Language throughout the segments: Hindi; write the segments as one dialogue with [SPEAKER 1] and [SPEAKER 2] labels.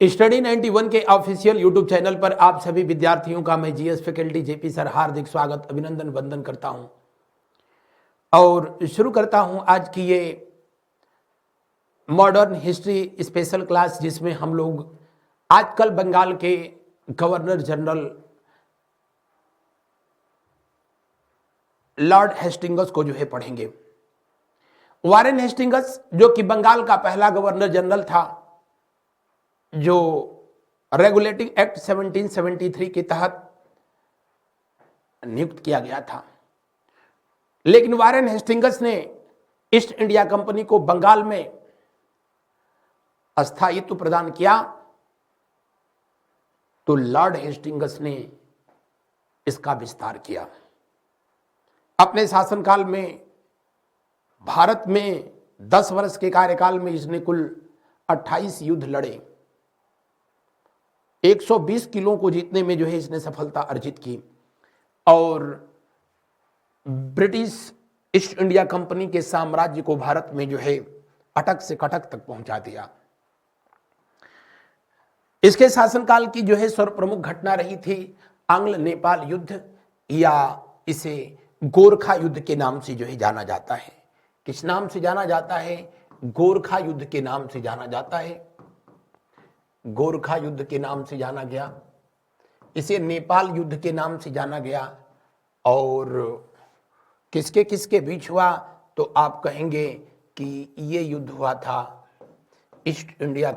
[SPEAKER 1] स्टडी 91 के ऑफिशियल यूट्यूब चैनल पर आप सभी विद्यार्थियों का मैं जीएस फैकल्टी जेपी सर हार्दिक स्वागत अभिनंदन वंदन करता हूं और शुरू करता हूं आज की ये मॉडर्न हिस्ट्री स्पेशल क्लास, जिसमें हम लोग आजकल बंगाल के गवर्नर जनरल लॉर्ड हेस्टिंग्स को जो है पढ़ेंगे। वारेन हेस्टिंग्स जो कि बंगाल का पहला गवर्नर जनरल था, जो रेगुलेटिंग एक्ट 1773 के तहत नियुक्त किया गया था। लेकिन वारेन हेस्टिंग्स ने ईस्ट इंडिया कंपनी को बंगाल में अस्थायित्व प्रदान किया, तो लॉर्ड हेस्टिंग्स ने इसका विस्तार किया। अपने शासनकाल में भारत में 10 वर्ष के कार्यकाल में इसने कुल 28 युद्ध लड़े, 120 किलो को जीतने में जो है इसने सफलता अर्जित की और ब्रिटिश ईस्ट इंडिया कंपनी के साम्राज्य को भारत में जो है अटक से कटक तक पहुंचा दिया। इसके शासनकाल की जो है सर्वप्रमुख घटना रही थी आंग्ल नेपाल युद्ध, या इसे गोरखा युद्ध के नाम से जो है जाना जाता है। किस नाम से जाना जाता है? गोरखा युद्ध के नाम से जाना जाता है। गोरखा युद्ध के नाम से जाना गया, इसे नेपाल युद्ध के नाम से जाना गया। और किसके किसके बीच हुआ? तो आप कहेंगे कि ये युद्ध हुआ था ईस्ट इंडिया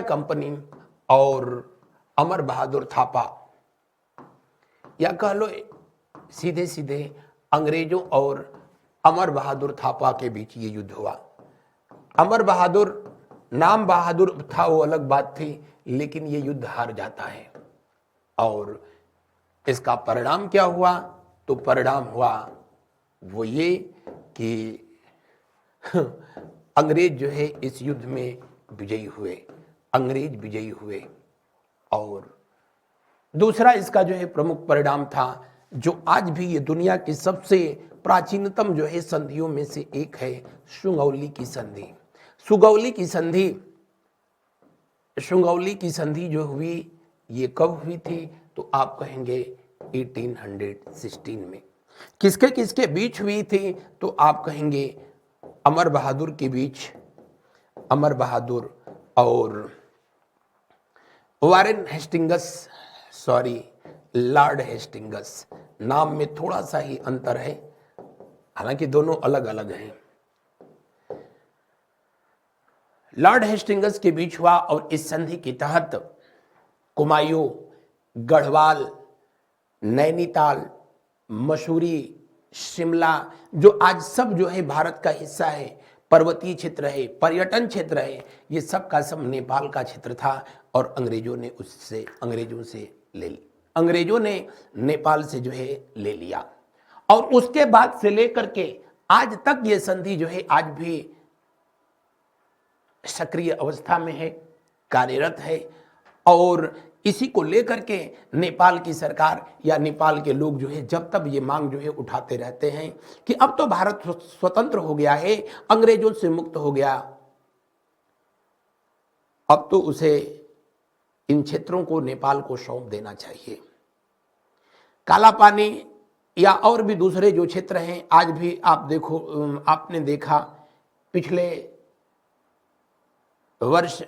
[SPEAKER 1] कंपनी और अमर बहादुर थापा, या कह लो सीधे सीधे अंग्रेजों और अमर बहादुर थापा के बीच ये युद्ध हुआ। अमर बहादुर, नाम बहादुर था वो अलग बात थी, लेकिन ये युद्ध हार जाता है। और इसका परिणाम क्या हुआ? तो परिणाम हुआ वो ये कि अंग्रेज जो है इस युद्ध में विजयी हुए, अंग्रेज विजयी हुए। और दूसरा इसका जो है प्रमुख परिणाम था, जो आज भी ये दुनिया की सबसे प्राचीनतम जो है संधियों में से एक है, सुगौली की संधि। सुगौली की संधि जो हुई, ये कब हुई थी? तो आप कहेंगे 1816 में। किसके किसके बीच हुई थी? तो आप कहेंगे अमर बहादुर के बीच, अमर बहादुर और वारेन हेस्टिंग्स, लॉर्ड हेस्टिंग्स। नाम में थोड़ा सा ही अंतर है, हालांकि दोनों अलग अलग हैं। लॉर्ड हेस्टिंग्स के बीच हुआ और इस संधि के तहत कुमायूं, गढ़वाल, नैनीताल, मसूरी, शिमला, जो आज सब जो है भारत का हिस्सा है, पर्वतीय क्षेत्र है, पर्यटन क्षेत्र है, ये सब का सब नेपाल का क्षेत्र था। और अंग्रेजों ने नेपाल से जो है ले लिया। और उसके बाद से लेकर के आज तक ये संधि जो है आज भी सक्रिय अवस्था में है, कार्यरत है। और इसी को लेकर के नेपाल की सरकार या नेपाल के लोग जो है जब तब ये मांग जो है उठाते रहते हैं कि अब तो भारत स्वतंत्र हो गया है, अंग्रेजों से मुक्त हो गया, अब तो उसे इन क्षेत्रों को नेपाल को सौंप देना चाहिए। काला पानी या और भी दूसरे जो क्षेत्र हैं, आज भी आपने देखा पिछले वर्ष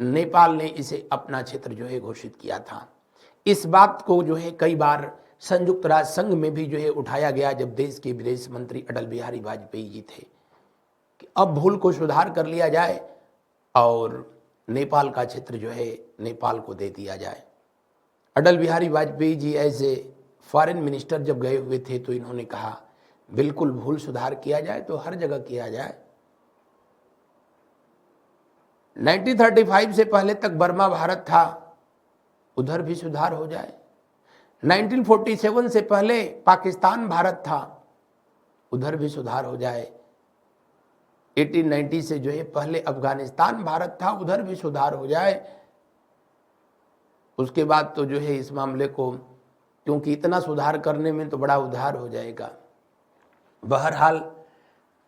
[SPEAKER 1] नेपाल ने इसे अपना क्षेत्र जो है घोषित किया था। इस बात को जो है कई बार संयुक्त राष्ट्र संघ में भी जो है उठाया गया, जब देश के विदेश मंत्री अटल बिहारी वाजपेयी जी थे, कि अब भूल को सुधार कर लिया जाए और नेपाल का क्षेत्र जो है नेपाल को दे दिया जाए। Atal Bihari Vajpayee ji as a foreign minister जब गए हुए थे, तो इन्होंने कहा बिल्कुल भूल सुधार किया जाए तो हर जगह किया जाए। 1935 से पहले तक बर्मा भारत था, उधर भी सुधार हो जाए। 1947 से पहले पाकिस्तान भारत था, उधर भी सुधार हो जाए। 1890 से जो है पहले अफगानिस्तान भारत था, उधर भी सुधार हो जाए। उसके बाद तो जो है इस मामले को, क्योंकि इतना सुधार करने में तो बड़ा उधार हो जाएगा। बहरहाल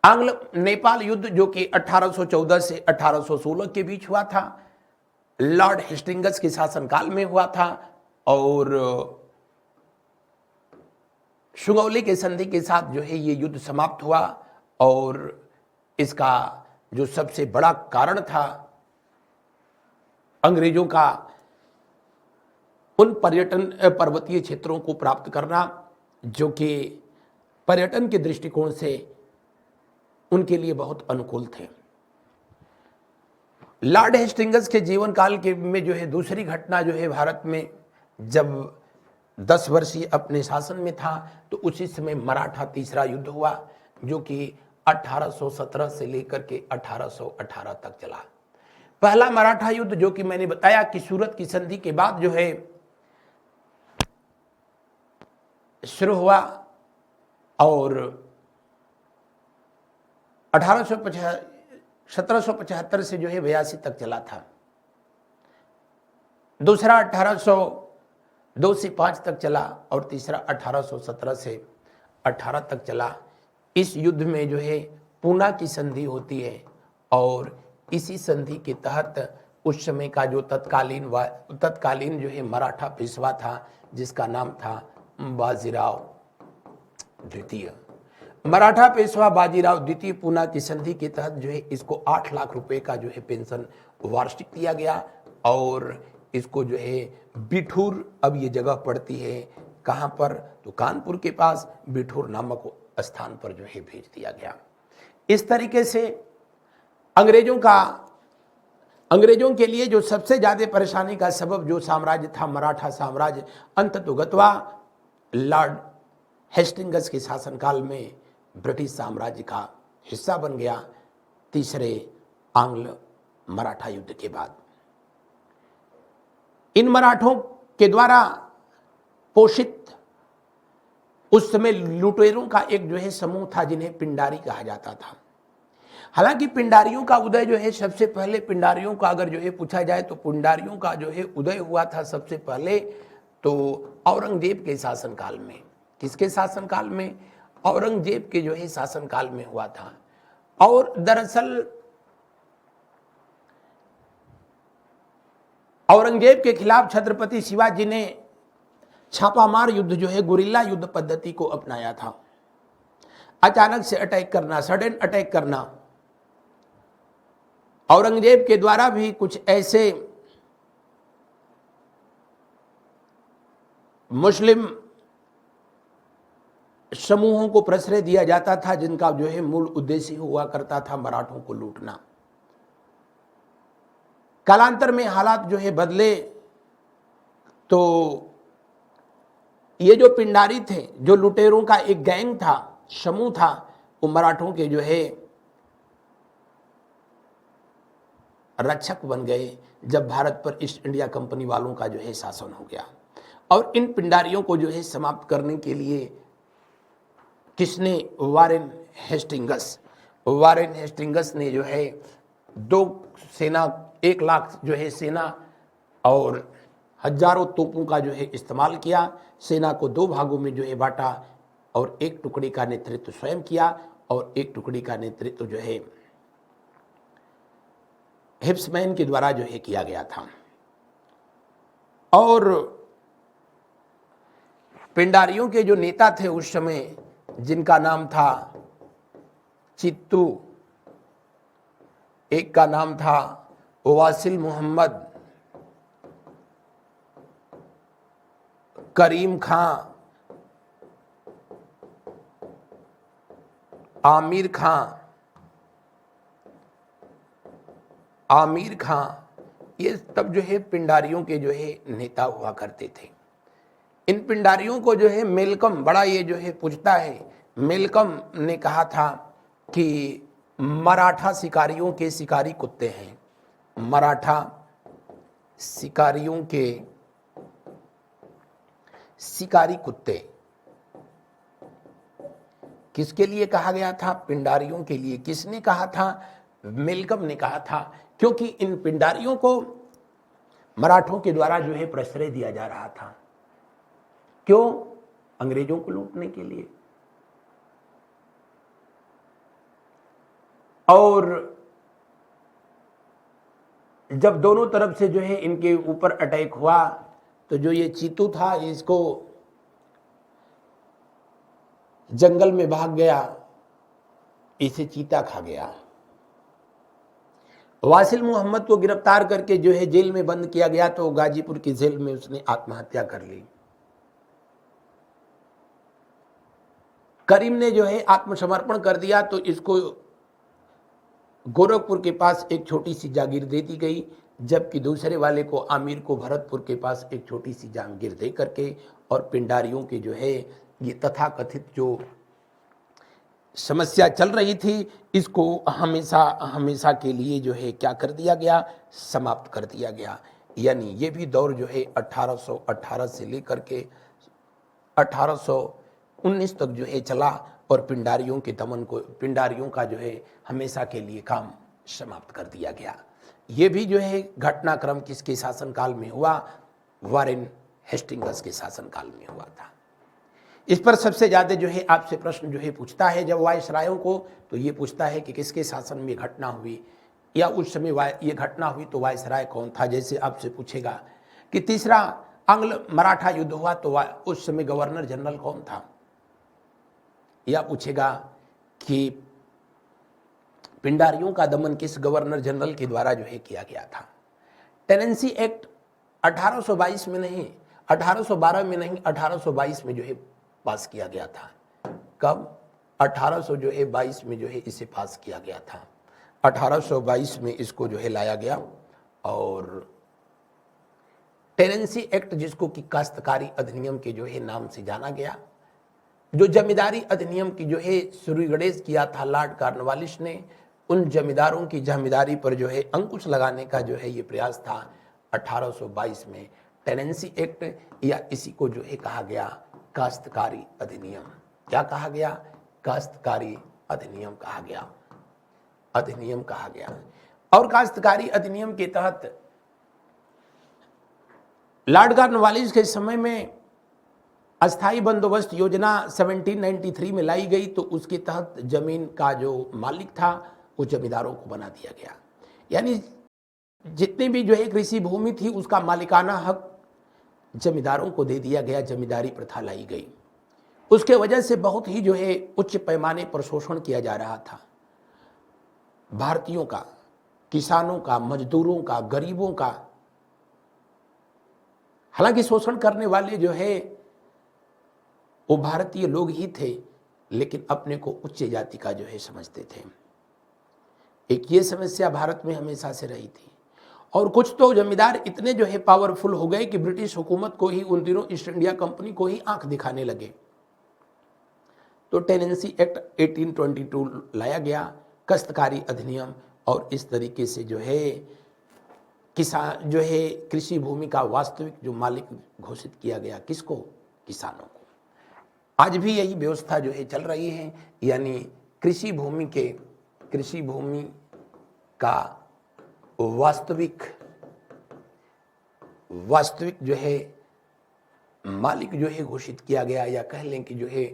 [SPEAKER 1] आंग्ल नेपाल युद्ध जो कि 1814 से 1816 के बीच हुआ था, लॉर्ड हेस्टिंग्स के शासनकाल में हुआ था और सुगौली के संधि के साथ जो है ये युद्ध समाप्त हुआ। और इसका जो सबसे बड़ा कारण था अंग्रेजों का उन पर्वतीय क्षेत्रों को प्राप्त करना जो कि पर्यटन के दृष्टिकोण से उनके लिए बहुत अनुकूल थे। लॉर्ड हेस्टिंग्स के जीवन काल के में जो है दूसरी घटना जो है भारत में, जब 10 वर्षीय अपने शासन में था तो उसी समय मराठा तीसरा युद्ध हुआ जो कि 1817 से लेकर के 1818 तक चला। पहला मराठा युद्ध जो कि मैंने बताया कि सूरत की संधि के बाद जो है शुरू हुआ और 1775 से जो है 82 तक चला था। दूसरा 1802 से 5 तक चला और तीसरा 1817 से 18 तक चला। इस युद्ध में जो है पूना की संधि होती है और इसी संधि के तहत उस समय का जो तत्कालीन जो है मराठा पेशवा था जिसका नाम था बाजीराव द्वितीय। मराठा पेशवा बाजीराव द्वितीय पूना की संधि के तहत जो है इसको 8 लाख रुपए का जो है पेंशन वार्षिक दिया गया और इसको जो है बिठूर, अब ये जगह पड़ती है कहाँ पर, तो कानपुर के पास बिठूर नामक स्थान पर जो है भेज दिया गया। इस तरीके से अंग्रेजों के लिए जो सबसे ज्यादा परेशानी का सबब जो साम्राज्य था मराठा साम्राज्य, अंततोगत्वा लॉर्ड हेस्टिंग्स के शासनकाल में ब्रिटिश साम्राज्य का हिस्सा बन गया तीसरे आंग्ल मराठा युद्ध के बाद। इन मराठों के द्वारा पोषित उस समय लुटेरों का एक जो है समूह था जिन्हें पिंडारी कहा जाता था। हालांकि पिंडारियों का उदय जो है सबसे पहले, पिंडारियों का अगर जो है पूछा जाए तो पिंडारियों का जो है उदय हुआ था सबसे पहले तो औरंगजेब के शासनकाल में। किसके शासनकाल में? औरंगजेब के जो है शासनकाल में हुआ था। और दरअसल औरंगजेब के खिलाफ छत्रपति शिवाजी ने छापामार युद्ध जो है गुरिल्ला युद्ध पद्धति को अपनाया था। अचानक से अटैक करना, सडन अटैक करना। औरंगजेब के द्वारा भी कुछ ऐसे मुस्लिम समूहों को प्रश्रय दिया जाता था जिनका जो है मूल उद्देश्य हुआ करता था मराठों को लूटना। कालांतर में हालात जो है बदले तो ये जो पिंडारी थे, जो लुटेरों का एक गैंग था, समूह था, वो मराठों के जो है रक्षक बन गए जब भारत पर ईस्ट इंडिया कंपनी वालों का जो है शासन हो गया। और इन पिंडारियों को जो है समाप्त करने के लिए किसने? वारेन हेस्टिंग्स ने जो है 1 लाख जो है सेना और हजारों तोपों का जो है इस्तेमाल किया। सेना को 2 भागों में जो है बांटा और एक टुकड़ी का नेतृत्व स्वयं किया और एक टुकड़ी का नेतृत्व जो है हिप्समैन के द्वारा जो है किया गया था। और पिंडारियों के जो नेता थे उस समय, जिनका नाम था चित्तू, एक का नाम था वासिल मोहम्मद, करीम खां, आमिर खां, ये तब जो है पिंडारियों के जो है नेता हुआ करते थे। इन पिंडारियों को जो है मेलकम, बड़ा ये जो है पूछता है, मेलकम ने कहा था कि मराठा शिकारियों के शिकारी कुत्ते हैं। मराठा शिकारियों के शिकारी कुत्ते किसके लिए कहा गया था? पिंडारियों के लिए। किसने कहा था? मेलकम ने कहा था, क्योंकि इन पिंडारियों को मराठों के द्वारा जो है प्रश्रय दिया जा रहा था। क्यों? अंग्रेजों को लूटने के लिए। और जब दोनों तरफ से जो है इनके ऊपर अटैक हुआ तो जो ये चीतू था इसको जंगल में भाग गया, इसे चीता खा गया। वासिल मोहम्मद को गिरफ्तार करके जो है जेल में बंद किया गया तो गाजीपुर की जेल में उसने आत्महत्या कर ली। करीम ने जो है आत्मसमर्पण कर दिया तो इसको गोरखपुर के पास एक छोटी सी जागीर दे दी गई, जबकि दूसरे वाले को आमिर को भरतपुर के पास एक छोटी सी जागीर दे करके और पिंडारियों के जो है ये तथाकथित जो समस्या चल रही थी इसको हमेशा हमेशा के लिए जो है क्या कर दिया गया, समाप्त कर दिया गया। यानी ये भी दौर जो है 1818 से लेकर के 1819 तक जो है चला और पिंडारियों के दमन को, पिंडारियों का जो है हमेशा के लिए काम समाप्त कर दिया गया। ये भी जो है घटनाक्रम किसके शासनकाल में हुआ, वारेन हेस्टिंग्स के शासनकाल में हुआ था। इस पर सबसे ज्यादा जो है आपसे प्रश्न जो है पूछता है जब वायसरायों को, तो ये पूछता है कि किसके शासन में घटना हुई या उस समय ये घटना हुई तो वायसराय कौन था। जैसे आपसे पूछेगा कि तीसरा आंग्ल मराठा युद्ध हुआ तो उस समय गवर्नर जनरल कौन था, या पूछेगा कि पिंडारियों का दमन किस गवर्नर जनरल के द्वारा जो है किया गया था। टेनेंसी एक्ट 1822 में नहीं, 1812 में नहीं, 1822 में जो है पास किया गया था। कब? 1822 में जो है इसे पास किया गया था। 1822 में इसको जो है लाया गया और टेनेंसी एक्ट जिसको कि काश्तकारी अधिनियम के जो है नाम से जाना गया, जो जमींदारी अधिनियम की जो है शुरुगणेश किया था लॉर्ड कॉर्नवालिस ने, उन जमींदारों की जमींदारी पर जो है अंकुश लगाने का जो है ये प्रयास था 1822 में। टेनेंसी एक्ट या इसी को जो है कहा गया काश्तकारी अधिनियम। क्या कहा गया? काश्तकारी अधिनियम कहा गया, अधिनियम कहा गया। और काश्तकारी अधिनियम के तहत लॉर्ड कॉर्नवालिस के समय में अस्थाई बंदोबस्त योजना 1793 में लाई गई तो उसके तहत जमीन का जो मालिक था वो जमींदारों को बना दिया गया। यानी जितनी भी जो है कृषि भूमि थी उसका मालिकाना हक जमींदारों को दे दिया गया, जमींदारी प्रथा लाई गई। उसके वजह से बहुत ही जो है उच्च पैमाने पर शोषण किया जा रहा था भारतीयों का, किसानों का, मजदूरों का, गरीबों का। हालांकि शोषण करने वाले जो है वो भारतीय लोग ही थे, लेकिन अपने को उच्च जाति का जो है समझते थे। एक ये समस्या भारत में हमेशा से रही थी। और कुछ तो जमींदार इतने जो है पावरफुल हो गए कि ब्रिटिश हुकूमत को ही, उन दिनों ईस्ट इंडिया कंपनी को ही आंख दिखाने लगे। तो टेनेंसी एक्ट 1822 लाया गया, काश्तकारी अधिनियम, और इस तरीके से जो है किसान जो है कृषि भूमि का वास्तविक जो मालिक घोषित किया गया, किसको? किसानों को। आज भी यही व्यवस्था जो है चल रही है, यानी कृषि भूमि का वास्तविक जो है मालिक जो है घोषित किया गया, या कह लें कि जो है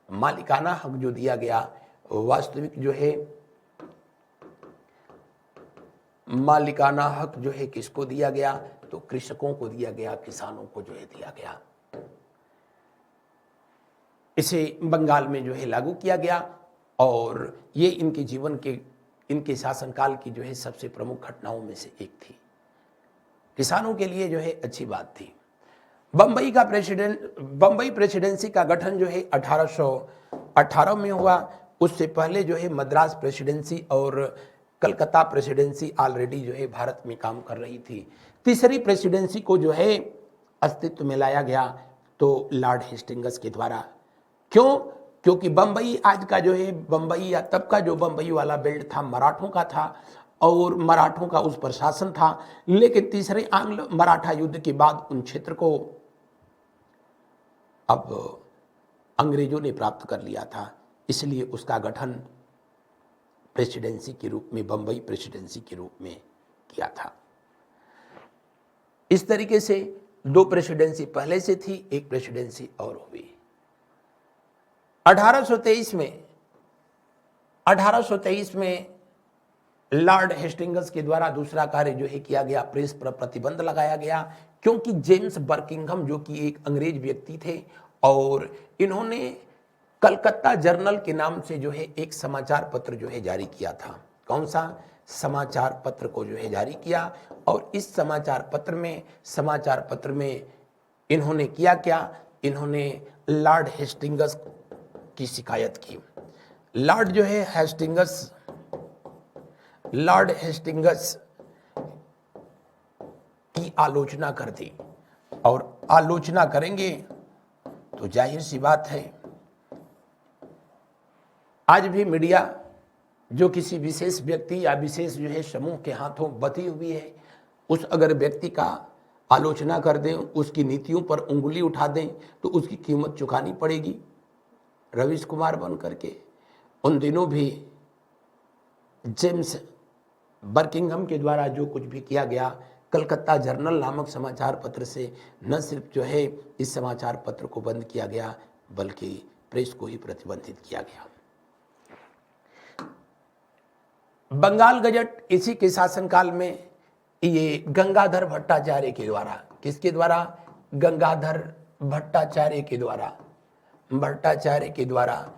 [SPEAKER 1] मालिकाना हक जो दिया गया, वास्तविक जो है मालिकाना हक जो है किसको दिया गया? तो कृषकों को दिया गया, किसानों को जो है दिया गया। इसे बंगाल में जो है लागू किया गया और ये इनके जीवन के, इनके शासनकाल की जो है सबसे प्रमुख घटनाओं में से एक थी। किसानों के लिए जो है अच्छी बात थी। बम्बई प्रेसिडेंसी का गठन जो है 1818 में हुआ। उससे पहले जो है मद्रास प्रेसिडेंसी और कलकत्ता प्रेसिडेंसी ऑलरेडी जो है भारत में काम कर रही थी। तीसरी प्रेसिडेंसी को जो है अस्तित्व में लाया गया तो लॉर्ड हेस्टिंग्स के द्वारा। क्यों? क्योंकि बम्बई आज का जो है बम्बई, या तब का जो बम्बई वाला बेल्ट था, मराठों का था और मराठों का उस पर शासन था। लेकिन तीसरे आंग्ल मराठा युद्ध के बाद उन क्षेत्र को अब अंग्रेजों ने प्राप्त कर लिया था, इसलिए उसका गठन प्रेसिडेंसी के रूप में, बम्बई प्रेसिडेंसी के रूप में किया था। इस तरीके से दो प्रेसिडेंसी पहले से थी, एक प्रेसिडेंसी और हुई। 1823 में 1823 में लॉर्ड हेस्टिंग्स के द्वारा दूसरा कार्य जो है किया गया, प्रेस पर प्रतिबंध लगाया गया, क्योंकि जेम्स बर्किंघम जो कि एक अंग्रेज व्यक्ति थे और इन्होंने कलकत्ता जर्नल के नाम से जो है एक समाचार पत्र जो है जारी किया था। कौन सा समाचार पत्र को जो है जारी किया, और इस समाचार पत्र में इन्होंने किया क्या, इन्होंने लॉर्ड हेस्टिंग्स की शिकायत की। लॉर्ड हेस्टिंग्स की आलोचना कर दी, और आलोचना करेंगे तो जाहिर सी बात है, आज भी मीडिया जो किसी विशेष व्यक्ति या विशेष जो है समूह के हाथों बटी हुई है, उस अगर व्यक्ति का आलोचना कर दें, उसकी नीतियों पर उंगली उठा दें, तो उसकी कीमत चुकानी पड़ेगी। रवीश कुमार बन करके उन दिनों भी जेम्स बर्किंघम के द्वारा जो कुछ भी किया गया, कलकत्ता जर्नल नामक समाचार पत्र से न सिर्फ जो है इस समाचार पत्र को बंद किया गया, बल्कि प्रेस को ही प्रतिबंधित किया गया। बंगाल गजट इसी के शासनकाल में ये गंगाधर भट्टाचार्य के द्वारा, किसके द्वारा, गंगाधर भट्टाचार्य के द्वारा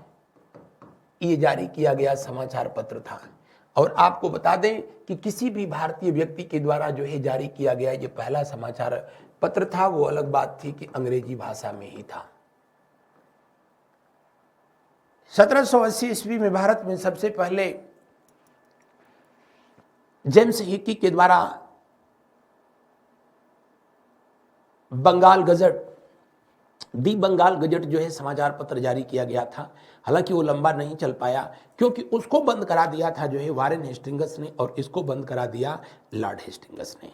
[SPEAKER 1] ये जारी किया गया समाचार पत्र था। और आपको बता दें कि किसी भी भारतीय व्यक्ति के द्वारा जो है जारी किया गया ये पहला समाचार पत्र था। वो अलग बात थी कि अंग्रेजी भाषा में ही था। 1780 ईस्वी में भारत में सबसे पहले जेम्स हिकी के द्वारा बंगाल गजट, दी बंगाल गजट जो है समाचार पत्र जारी किया गया था। हालांकि वो लंबा नहीं चल पाया, क्योंकि उसको बंद करा दिया था जो है वारेन हेस्टिंग्स ने, और इसको बंद करा दिया लॉर्ड हेस्टिंग्स ने।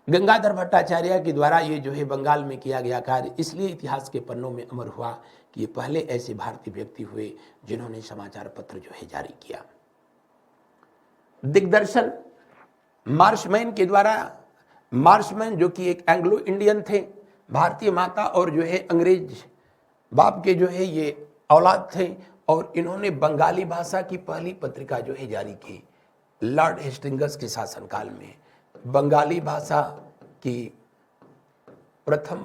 [SPEAKER 1] गंगाधर भट्टाचार्य के द्वारा ये जो है बंगाल में किया गया कार्य इसलिए इतिहास के पन्नों में अमर हुआ कि ये पहले ऐसे भारतीय व्यक्ति हुए जिन्होंने समाचार पत्र जो है जारी किया। दिग्दर्शन मार्शमैन के द्वारा, मार्शमैन जो कि एक एंग्लो इंडियन थे, भारतीय माता और जो है अंग्रेज बाप के जो है ये औलाद थे, और इन्होंने बंगाली भाषा की पहली पत्रिका जो है जारी की। लॉर्ड हेस्टिंग्स के शासनकाल में बंगाली भाषा की प्रथम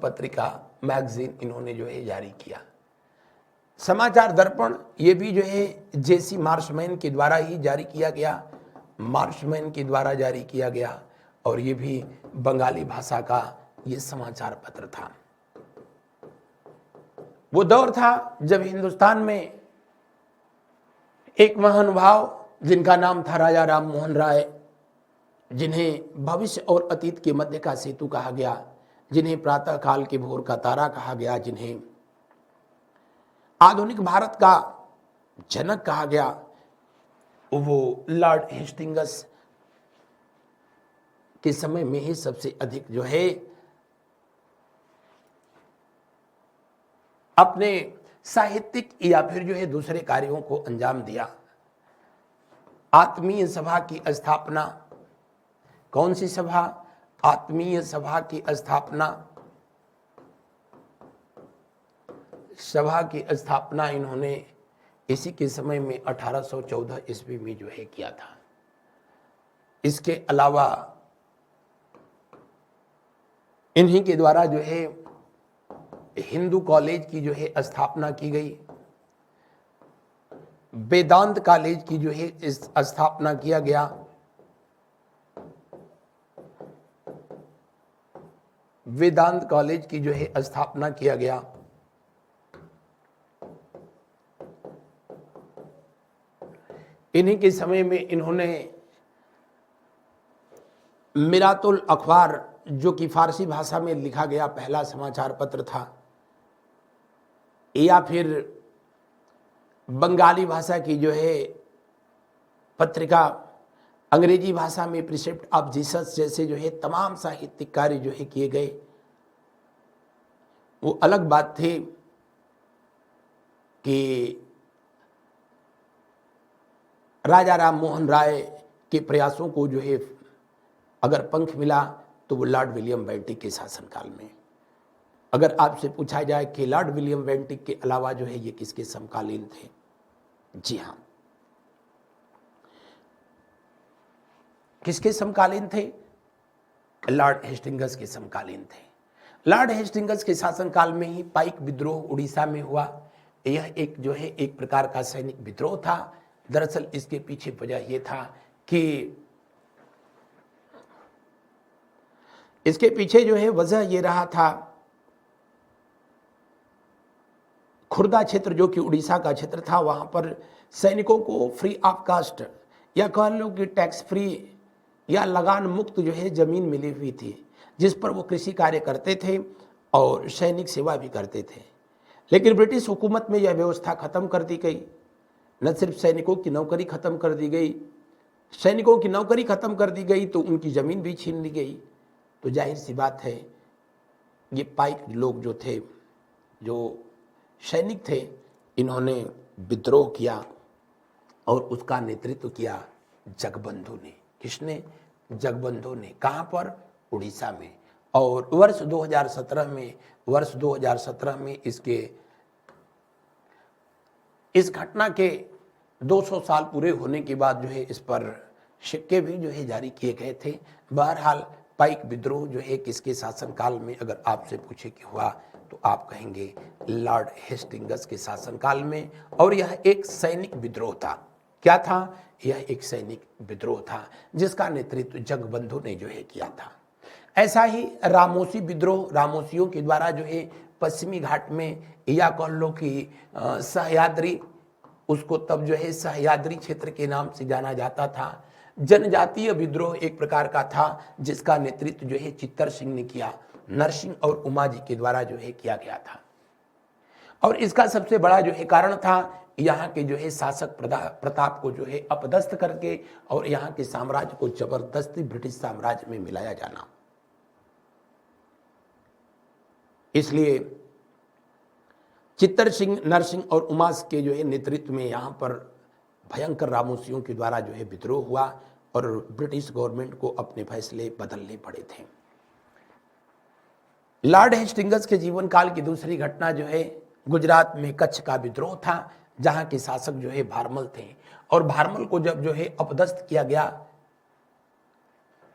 [SPEAKER 1] पत्रिका मैगजीन इन्होंने जो है जारी किया। समाचार दर्पण ये भी जो है जेसी मार्शमैन के द्वारा ही जारी किया गया, और ये भी बंगाली भाषा का ये समाचार पत्र था। वो दौर था जब हिंदुस्तान में एक महानुभाव जिनका नाम था राजा राम मोहन राय, जिन्हें भविष्य और अतीत के मध्य का सेतु कहा गया, जिन्हें प्रातः काल के भोर का तारा कहा गया, जिन्हें आधुनिक भारत का जनक कहा गया, वो लॉर्ड हेस्टिंग्स के समय में ही सबसे अधिक जो है अपने साहित्यिक या फिर जो है दूसरे कार्यों को अंजाम दिया। आत्मीय सभा की स्थापना, कौन सी सभा, आत्मीय सभा की स्थापना इन्होंने इसी के समय में 1814 ईस्वी में जो है किया था। इसके अलावा इन्हीं के द्वारा जो है हिंदू कॉलेज की जो है स्थापना की गई, वेदांत कॉलेज की जो है स्थापना किया गया, वेदांत कॉलेज की जो है स्थापना किया गया। इन्हीं के समय में इन्होंने मिरातुल अखबार जो कि फारसी भाषा में लिखा गया पहला समाचार पत्र था, या फिर बंगाली भाषा की जो है पत्रिका, अंग्रेजी भाषा में प्रिसेप्ट ऑफ जीसस जैसे जो है तमाम साहित्यिक कार्य जो है किए गए। वो अलग बात थी कि राजा राम मोहन राय के प्रयासों को जो है अगर पंख मिला तो वो लॉर्ड विलियम बेंटिक के शासनकाल में। अगर आपसे पूछा जाए कि लॉर्ड विलियम बेंटिक के अलावा जो है ये किसके समकालीन थे, जी हाँ, किसके समकालीन थे? लॉर्ड हेस्टिंग्स के समकालीन थे। लॉर्ड हेस्टिंग्स के शासनकाल में ही पाइक विद्रोह उड़ीसा में हुआ। यह एक जो है एक प्रकार का सैनिक विद्रोह था। दरअसल इसके पीछे वजह यह था कि इसके पीछे जो है वजह यह रहा था, खुर्दा क्षेत्र जो कि उड़ीसा का क्षेत्र था, वहां पर सैनिकों को फ्री ऑफ कास्ट या कह लो कि टैक्स फ्री या लगान मुक्त जो है जमीन मिली हुई थी, जिस पर वो कृषि कार्य करते थे और सैनिक सेवा भी करते थे। लेकिन ब्रिटिश हुकूमत में यह व्यवस्था खत्म कर दी गई। न सिर्फ सैनिकों की नौकरी खत्म कर दी गई, सैनिकों की नौकरी खत्म कर दी गई तो उनकी जमीन भी छीन ली गई। तो जाहिर सी बात है, ये पाइक लोग जो थे, जो सैनिक थे, इन्होंने विद्रोह किया और उसका नेतृत्व किया जगबंधु ने। किसने? जगबंधु ने। कहां पर? उड़ीसा में। और वर्ष 2017 में इस घटना के 200 साल पूरे होने के बाद जो है इस पर सिक्के भी जो है जारी किए गए थे। बहरहाल पाइक विद्रोह जो है किसके शासनकाल में अगर आपसे पूछे कि हुआ, तो आप कहेंगे लॉर्ड हेस्टिंग्स के शासनकाल में। और यह एक सैनिक विद्रोह था। क्या था? यह एक सैनिक विद्रोह था जिसका नेतृत्व जगबंधु ने जो है किया था। ऐसा ही रामोसी विद्रोह, रामोसियों के द्वारा जो है पश्चिमी घाट में या कह लो कि सह्याद्री, उसको तब जो है सह्याद्री क्षेत्र के नाम से जाना जाता था। जनजातीय विद्रोह एक प्रकार का था जिसका नेतृत्व जो है चित्तर सिंह ने किया, नरसिंह और उमा जी के द्वारा जो है किया गया था। और इसका सबसे बड़ा जो है कारण था यहाँ के जो है शासक प्रताप को जो है अपदस्थ करके और यहाँ के साम्राज्य को जबरदस्ती ब्रिटिश साम्राज्य में मिलाया जाना। इसलिए चित्तर सिंह, नरसिंह और उमा के जो है नेतृत्व में यहाँ पर भयंकर रामोसियों के द्वारा जो है विद्रोह हुआ और ब्रिटिश गवर्नमेंट को अपने फैसले बदलने पड़े थे। लॉर्ड हेस्टिंग्स के जीवन काल की दूसरी घटना जो है गुजरात में कच्छ का विद्रोह था, जहां के शासक जो है भारमल थे। और भारमल को जब जो है अपदस्थ किया गया,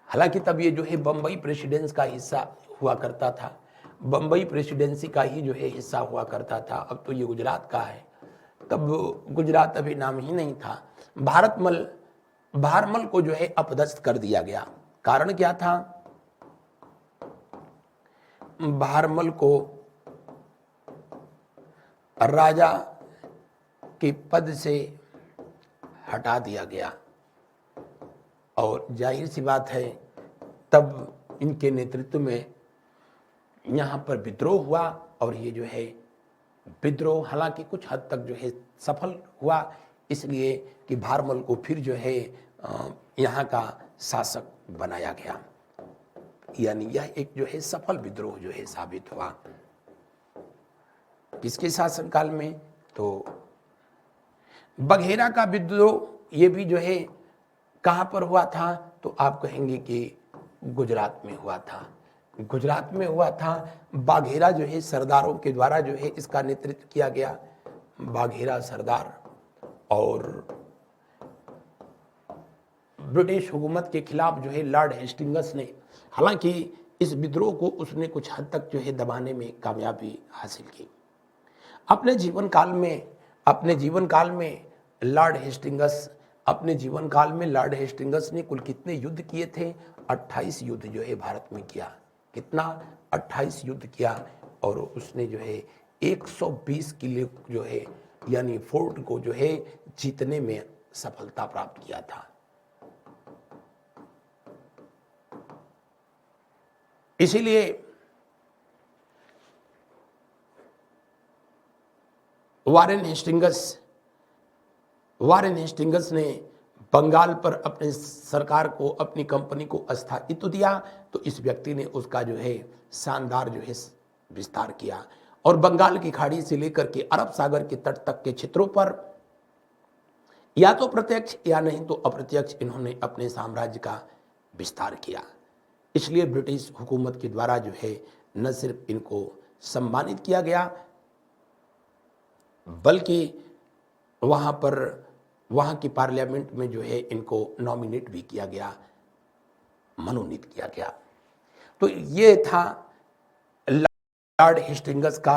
[SPEAKER 1] हालांकि तब ये जो है बंबई प्रेसिडेंस का हिस्सा हुआ करता था, बंबई प्रेसिडेंसी का ही जो है हिस्सा हुआ करता था। अब तो ये गुजरात का है, तब गुजरात अभी नाम ही नहीं था। भारमल को जो है अपदस्थ कर दिया गया। कारण क्या था? भारमल को राजा के पद से हटा दिया गया और जाहिर सी बात है तब इनके नेतृत्व में यहाँ पर विद्रोह हुआ। और ये जो है विद्रोह हालांकि कुछ हद तक जो है सफल हुआ, इसलिए कि भारमल को फिर जो है यहाँ का शासक बनाया गया। यानी यह एक जो है सफल विद्रोह जो है साबित हुआ। किसके शासनकाल में? तो बघेरा का विद्रोह ये भी जो है कहां पर हुआ था? तो आप कहेंगे कि गुजरात में हुआ था। गुजरात में हुआ था। बाघेरा जो है सरदारों के द्वारा जो है इसका नेतृत्व किया गया। बाघेरा सरदार और ब्रिटिश हुकूमत के खिलाफ जो है लॉर्ड हेस्टिंग्स ने, हालांकि इस विद्रोह को उसने कुछ हद तक जो है दबाने में कामयाबी हासिल की। अपने जीवन काल में लॉर्ड हेस्टिंग्स ने कुल कितने युद्ध किए थे? 28 युद्ध जो है भारत में किया। कितना? 28 युद्ध किया। और उसने जो है 120 किले जो है यानी फोर्ट को जो है जीतने में सफलता प्राप्त किया था। इसीलिए वारेन हेस्टिंग्स ने बंगाल पर अपने सरकार को, अपनी कंपनी को स्थायित्व दिया। तो इस व्यक्ति ने उसका जो है शानदार जो है विस्तार किया और बंगाल की खाड़ी से लेकर के अरब सागर के तट तक के क्षेत्रों पर या तो प्रत्यक्ष या नहीं तो अप्रत्यक्ष इन्होंने अपने साम्राज्य का विस्तार किया। इसलिए ब्रिटिश हुकूमत के द्वारा जो है न सिर्फ इनको सम्मानित किया गया, बल्कि वहाँ पर वहाँ की पार्लियामेंट में जो है इनको नॉमिनेट भी किया गया, मनोनीत किया गया। तो ये था लॉर्ड हेस्टिंग्स का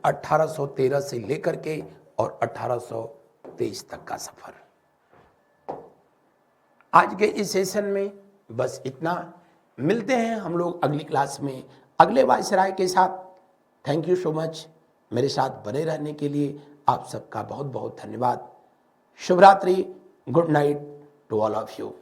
[SPEAKER 1] 1813 से लेकर के और 1823 तक का सफर। आज के इस सेशन में बस इतना। मिलते हैं हम लोग अगली क्लास में अगले वायसराय के साथ। थैंक यू सो मच मेरे साथ बने रहने के लिए। आप सबका बहुत बहुत धन्यवाद। शुभ रात्रि, good night to all of you.